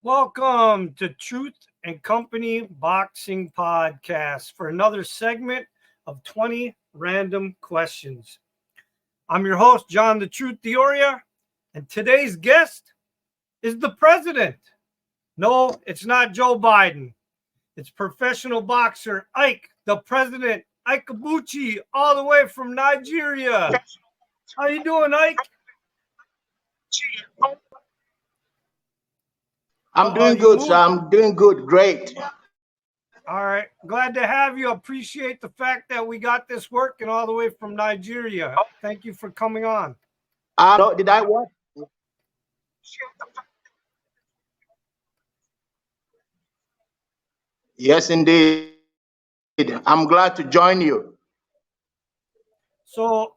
Welcome to Truth and Company Boxing Podcast for another segment of 20 random questions. I'm your host, John the Truth Dioria, and today's guest is the president. No, it's not Joe Biden. It's professional boxer Ike, the president, Ike Ibeabuchi, all the way from Nigeria. How you doing, Ike? I'm Are doing you good, sir. moved? I'm doing good. Great. All right. Glad to have you. Appreciate the fact that we got this working all the way from Nigeria. Thank you for coming on. No, did I what? Yes, indeed. I'm glad to join you. So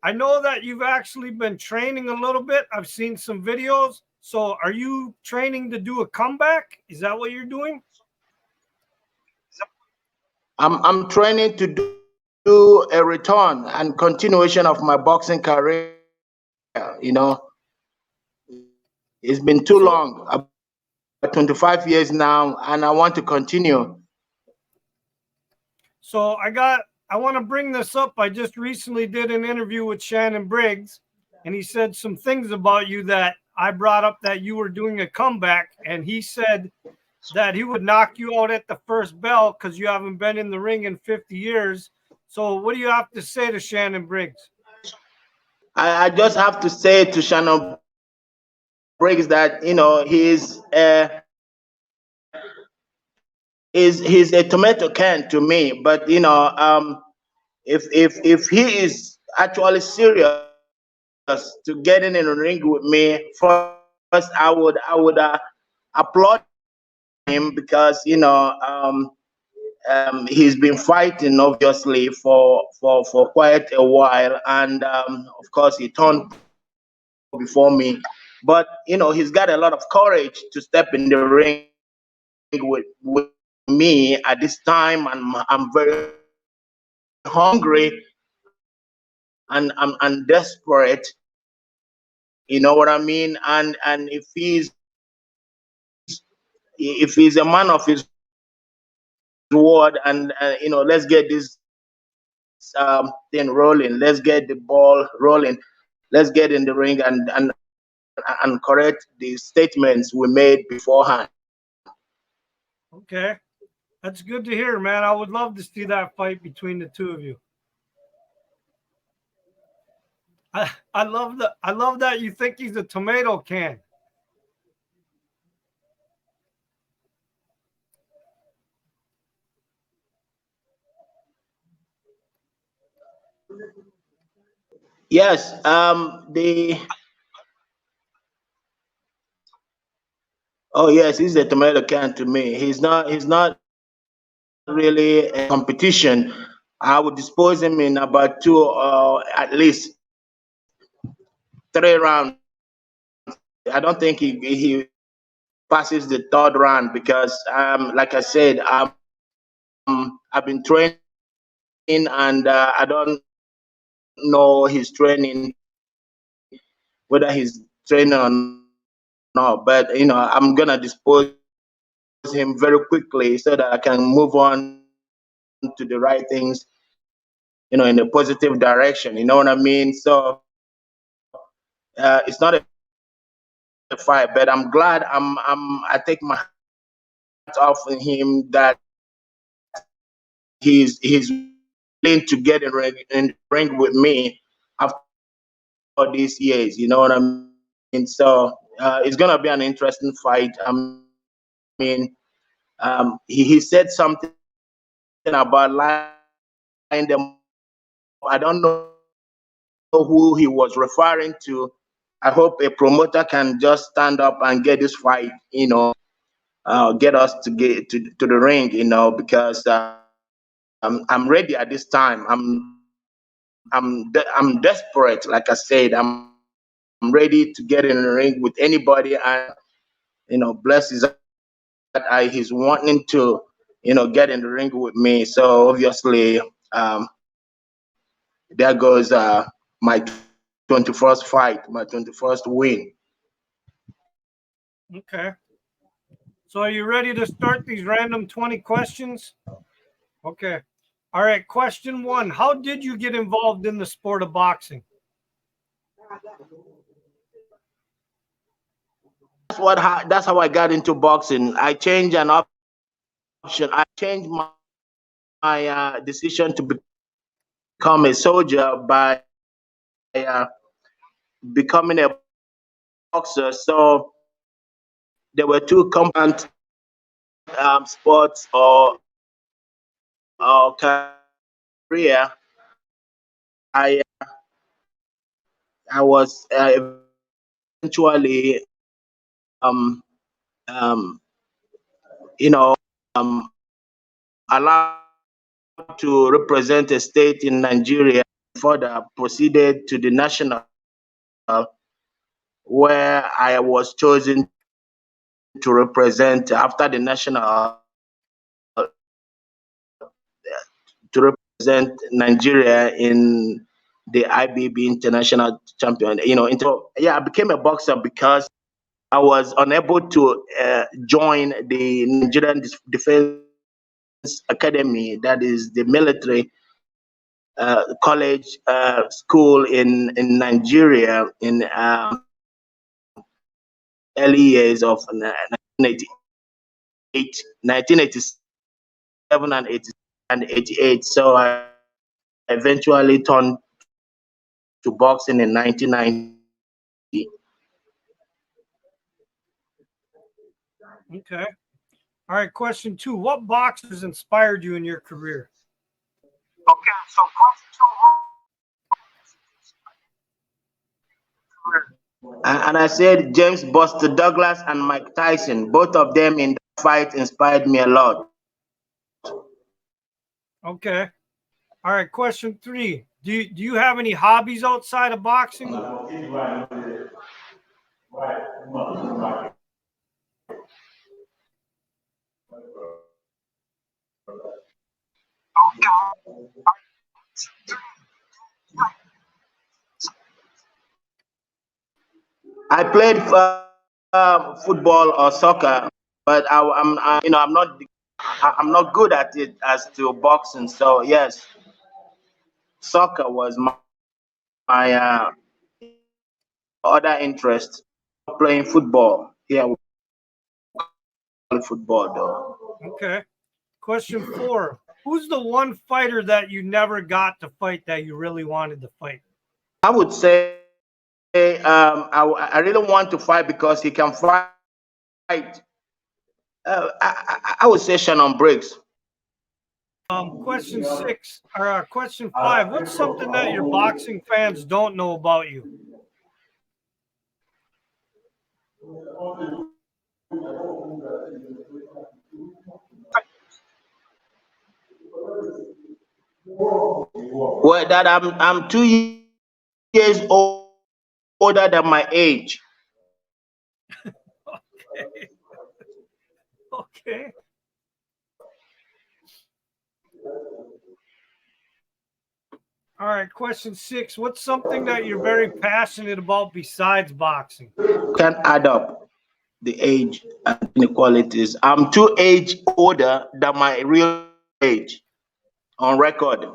I know that you've actually been training a little bit. I've seen some videos. So are you training to do a comeback? Is that what you're doing? I'm training to do a return and continuation of my boxing career. You know, it's been too So long, about 25 years now, and I want to continue. so I want to bring this up. I just recently did an interview with Shannon Briggs, and he said some things about you that I brought up that you were doing a comeback, and he said that he would knock you out at the first bell because you haven't been in the ring in 50 years. So what do you have to say to Shannon Briggs? I just have to say to Shannon Briggs that he's a tomato can to me, but if he is actually serious to getting in the ring with me, first I would applaud him because he's been fighting obviously for quite a while, and of course he turned before me, but he's got a lot of courage to step in the ring with me at this time, and I'm very hungry and I'm desperate. You know what I mean? And if he's a man of his word, and let's get this thing rolling. Let's get the ball rolling. Let's get in the ring and correct the statements we made beforehand. Okay. That's good to hear, man. I would love to see that fight between the two of you. I love that you think he's a tomato can. Yes, the oh yes, he's a tomato can to me. He's not really a competition. I would dispose him in about two or at least three rounds. I don't think he passes the third round because, like I said, I've been training, and I don't know his training, whether he's training or not. But I'm gonna dispose him very quickly so that I can move on to the right things, in a positive direction. You know what I mean? So it's not a fight, but I'm glad. I take my hat off on him that he's willing to get in ring with me after all these years. You know what I mean? So it's gonna be an interesting fight. I mean, he said something about lying them. I don't know who he was referring to. I hope a promoter can just stand up and get this fight, get us to get to the ring, because I'm ready at this time. I'm desperate. Like I said, I'm ready to get in the ring with anybody, and bless his that he's wanting to get in the ring with me. So obviously, there goes my 21st fight, my 21st win. Okay. So are you ready to start these random 20 questions? Okay. All right. Question 1. How did you get involved in the sport of boxing? That's how I got into boxing. I changed an option. I changed my decision to become a soldier by becoming a boxer. So there were two component sports or career. I I was eventually um um you know um allowed to represent a state in Nigeria. Further proceeded to the national, where I was chosen to represent after the national, to represent Nigeria in the IBB International Champion. Yeah, I became a boxer because I was unable to join the Nigerian Defense Academy, that is the military college school in Nigeria in early years of 1987 and 88. So I eventually turned to boxing in 1990. Okay. All right. Question 2. What boxers inspired you in your career? Okay, so and I said James Buster Douglas and Mike Tyson. Both of them in that fight inspired me a lot. Okay. All right. Question 3. Do you have any hobbies outside of boxing? I played football or soccer, but I'm not good at it as to boxing. So yes, soccer was my other interest. Playing football. Yeah, we play football though. Okay. Question 4. Who's the one fighter that you never got to fight that you really wanted to fight? I would say I really want to fight because he can fight. I would say Shannon Briggs. Question 6 or question 5. What's something that your boxing fans don't know about you? Well, that I'm 2 years older than my age. Okay. Okay. All right. Question 6. What's something that you're very passionate about besides boxing? Can't add up the age and inequalities. I'm 2 age older than my real age on record.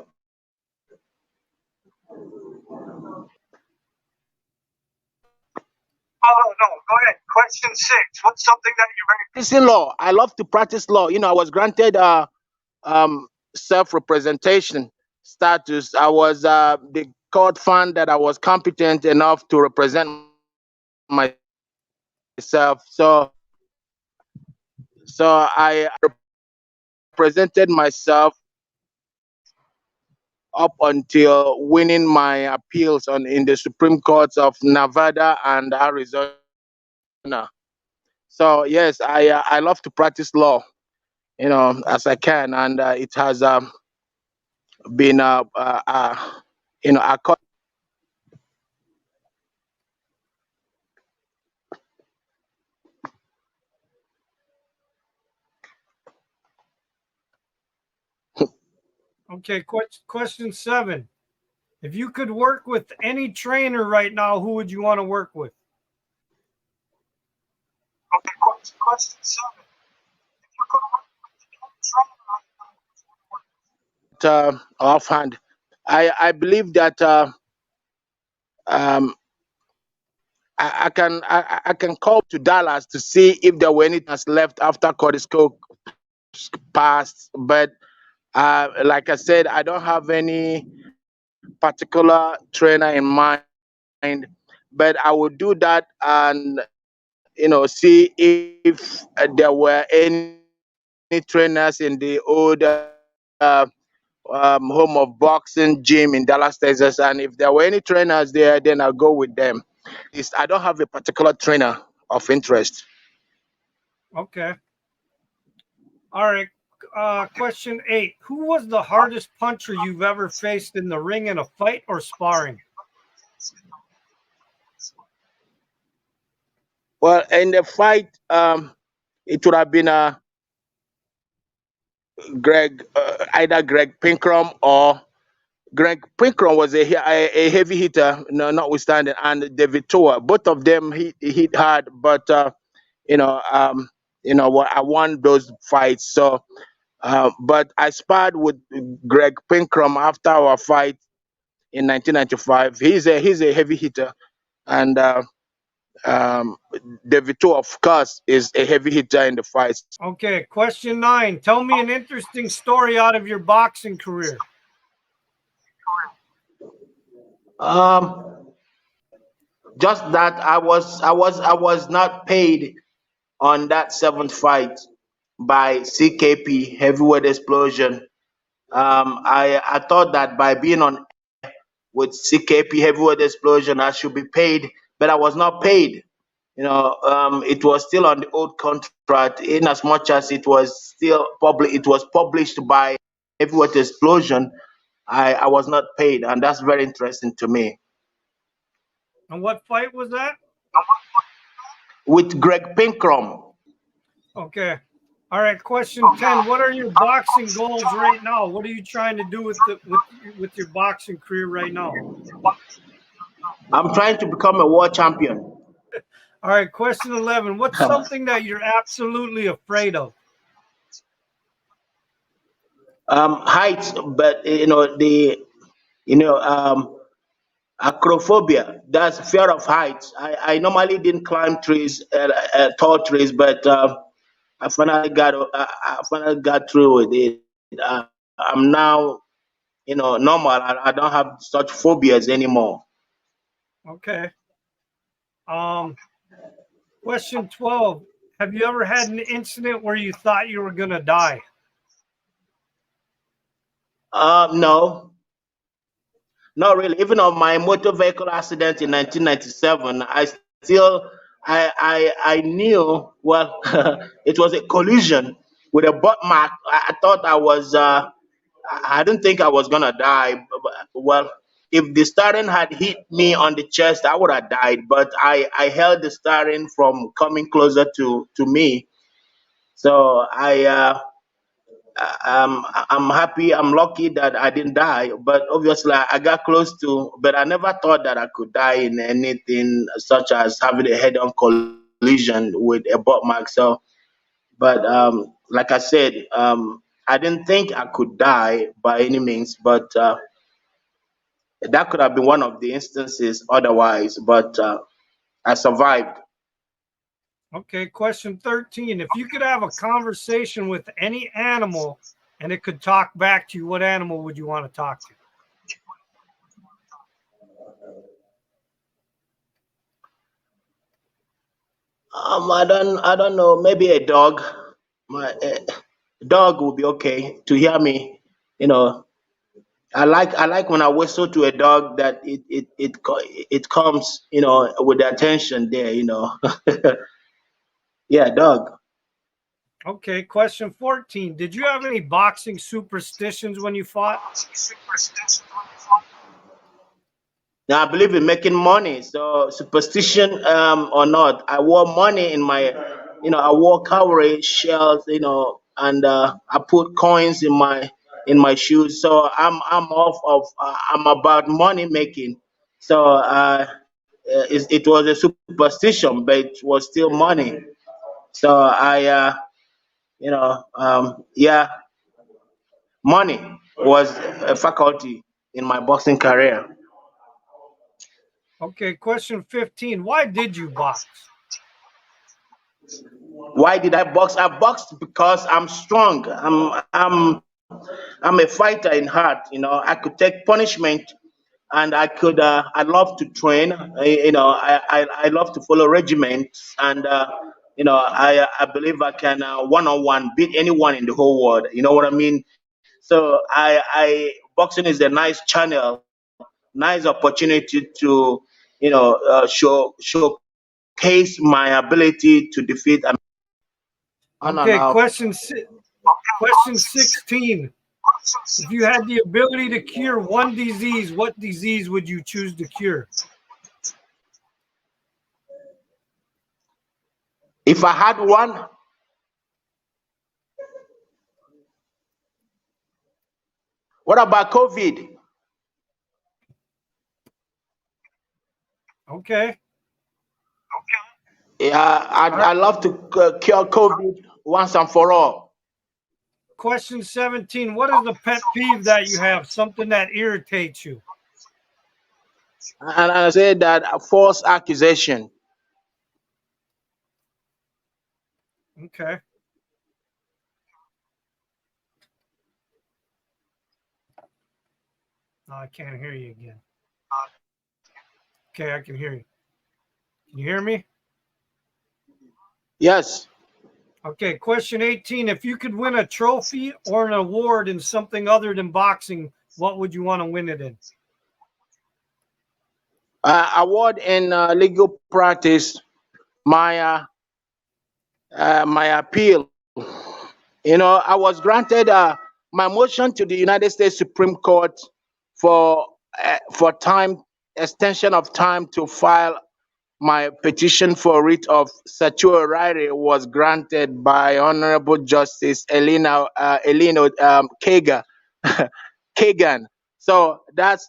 Oh no, go ahead. Question 6. What's something that you're very practicing law? I love to practice law. I was granted self-representation status. I was the court found that I was competent enough to represent myself. So I represented myself up until winning my appeals in the Supreme Courts of Nevada and Arizona. So yes, I love to practice law, as I can, and it has been a Okay. Question 7. If you could work with any trainer right now, who would you want to work with? Okay, question 7. offhand. I believe that um, I can call to Dallas to see if there were any trainers left after Curtis Cook passed. But like I said, I don't have any particular trainer in mind. But I will do that and see if there were any trainers in the old home of boxing gym in Dallas, Texas. And if there were any trainers there, then I'll go with them. At least I don't have a particular trainer of interest. Okay. All right. Question 8. Who was the hardest puncher you've ever faced in the ring in a fight or sparring? Well, in the fight, it would have been either Greg Pinkram or Greg Pinkram was a heavy hitter, no, notwithstanding, and David Toa. Both of them hit hard, but you know, um, I won those fights. So, but I sparred with Greg Pinkram after our fight in 1995. He's a heavy hitter, and um, David Toa, of course, is a heavy hitter in the fights. Okay. Question 9. Tell me an interesting story out of your boxing career. Um, just that I was not paid on that seventh fight by CKP Heavyweight Explosion. I thought that by being on with CKP Heavyweight Explosion, I should be paid, but I was not paid. It was still on the old contract, in as much as it was still public. It was published by Heavyweight Explosion. I was not paid, and that's very interesting to me. And what fight was that? With Greg Pinkram. Okay. All right. Question 10. What are your boxing goals right now? What are you trying to do with your boxing career right now? I'm trying to become a world champion. All right. Question 11. What's something that you're absolutely afraid of? Heights, but acrophobia. That's fear of heights. I normally didn't climb trees, tall trees, but I finally got through with it. I'm now normal. I don't have such phobias anymore. Okay. Um, Question 12. Have you ever had an incident where you thought you were going to die? No, not really. Even on my motor vehicle accident in 1997, I knew, well, it was a collision with a butt mark. I thought I didn't think I was gonna die. Well, if the steering had hit me on the chest, I would have died. But I held the steering from coming closer to me. So I'm happy, I'm lucky that I didn't die. But obviously, I got close to. But I never thought that I could die in anything such as having a head-on collision with a butt mark. So, but like I said, I didn't think I could die by any means. But that could have been one of the instances otherwise. But I survived. Okay. Question 13. If you could have a conversation with any animal and it could talk back to you, what animal would you want to talk to? I don't know. Maybe a dog. My dog would be okay to hear me. You know, I like when I whistle to a dog that it comes with the attention there. Yeah, dog. Okay. Question 14. Did you have any boxing superstitions when you fought? Now I believe in making money. So superstition or not, I wore money in my, I wore cowrie shells, and I put coins in my shoes. So I'm about money making. So it was a superstition, but it was still money. So yeah, money. was a faculty in my boxing career. Okay, question 15. Why did you box? Why did I box? I boxed because I'm strong. I'm a fighter in heart. I could take punishment, and I love to train. I love to follow regiments, and I believe I can one on one beat anyone in the whole world. You know what I mean? So I boxing is a nice channel, nice opportunity to showcase my ability to defeat on and Okay, off. question 16. If you had the ability to cure one disease, what disease would you choose to cure? If I had one, what about COVID? Okay. Yeah, All I right. love to cure COVID once and for all. Question 17. What is the pet peeve that you have? Something that irritates you? And I say that false accusation. Okay. No, I can't hear you again. Okay, I can hear you. Can you hear me? Yes. Okay, question 18. If you could win a trophy or an award in something other than boxing, what would you want to win it in? Award in legal practice. My appeal. I was granted my motion to the United States Supreme Court for time extension of time to file my petition for writ of certiorari was granted by Honorable Justice Elena Kagan. Kagan. So that's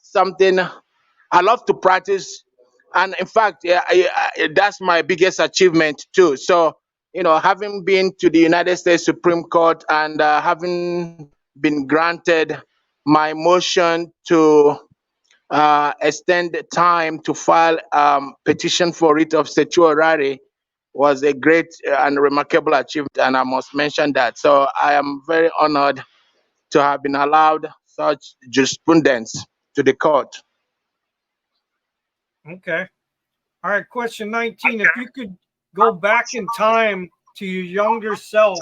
something I love to practice, and in fact, that's my biggest achievement too. So having been to the United States Supreme Court and having been granted my motion to extend the time to file petition for writ of certiorari was a great and remarkable achievement, and I must mention that. So I am very honored to have been allowed such jurisprudence to the court. Okay. All right, question 19. If you could go back in time to your younger self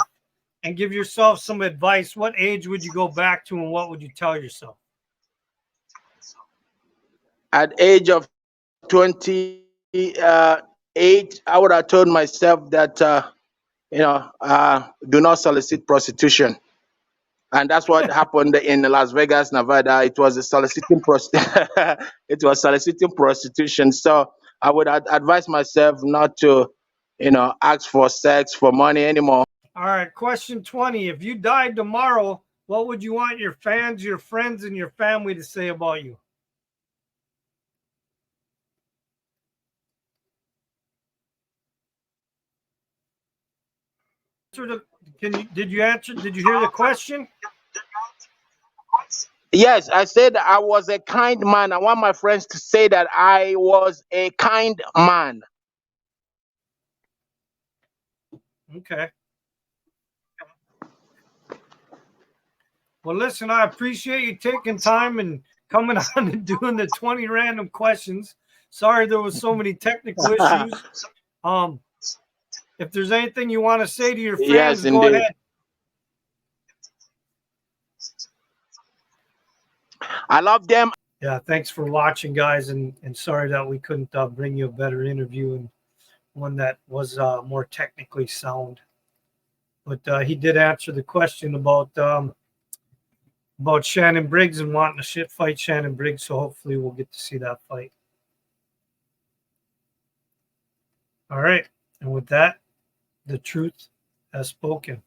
and give yourself some advice, what age would you go back to and what would you tell yourself? At age of 28, I would have told myself that do not solicit prostitution, and that's what happened in Las Vegas, Nevada. It was it was soliciting prostitution. So I would advise myself not to, ask for sex for money anymore. All right, question 20. If you died tomorrow, what would you want your fans, your friends, and your family to say about you? Did you answer? Did you hear the question? Yes, I said I was a kind man. I want my friends to say that I was a kind man. Okay. Well, listen, I appreciate you taking time and coming on and doing the 20 random questions. Sorry there was so many technical issues. If there's anything you want to say to your fans, Yes, go indeed. ahead. I love them. Yeah, thanks for watching, guys, and sorry that we couldn't bring you a better interview and one that was more technically sound. But he did answer the question about Shannon Briggs and wanting to shit fight Shannon Briggs, so hopefully we'll get to see that fight. All right, and with that, the truth has spoken.